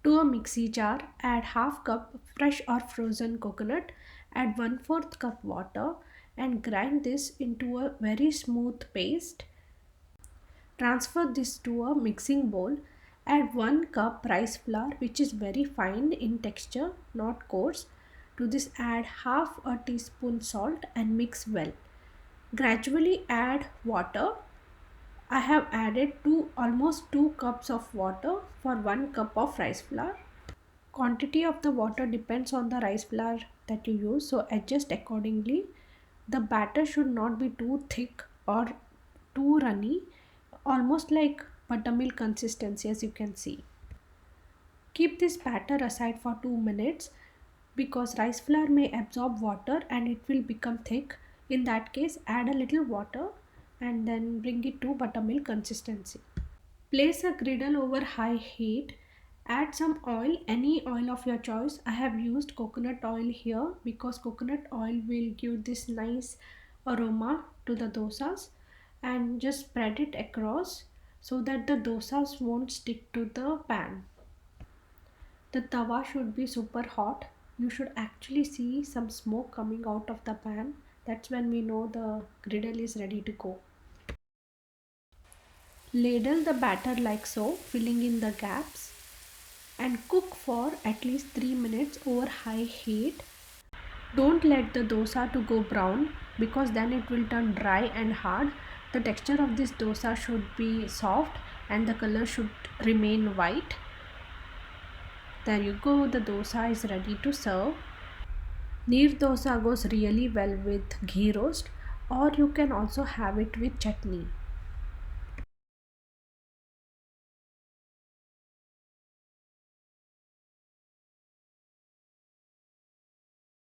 To a mixie jar, add half cup fresh or frozen coconut, add 1/4 cup water and grind this into a very smooth paste. Transfer this to a mixing bowl. Add 1 cup rice flour which is very fine in texture, not coarse. To this add half a teaspoon salt and mix well. Gradually add water. I have added almost 2 cups of water for 1 cup of rice flour. Quantity of the water depends on the rice flour that you use, so adjust accordingly. The batter should not be too thick or too runny, almost like buttermilk consistency as you can see. Keep this batter aside for 2 minutes because rice flour may absorb water and it will become thick. In that case, add a little water and then bring it to buttermilk consistency. Place a griddle over high heat. Add some oil, any oil of your choice. I have used coconut oil here because coconut oil will give this nice aroma to the dosas, and just spread it across so that the dosas won't stick to the pan. The tawa should be super hot. You should actually see some smoke coming out of the pan. That's when we know the griddle is ready to go. Ladle the batter like so, filling in the gaps, and cook for at least 3 minutes over high heat. Don't let the dosa to go brown because then it will turn dry and hard. The texture of this dosa should be soft and the color should remain white. There you go, the dosa is ready to serve. Neer dosa goes really well with ghee roast, or you can also have it with chutney.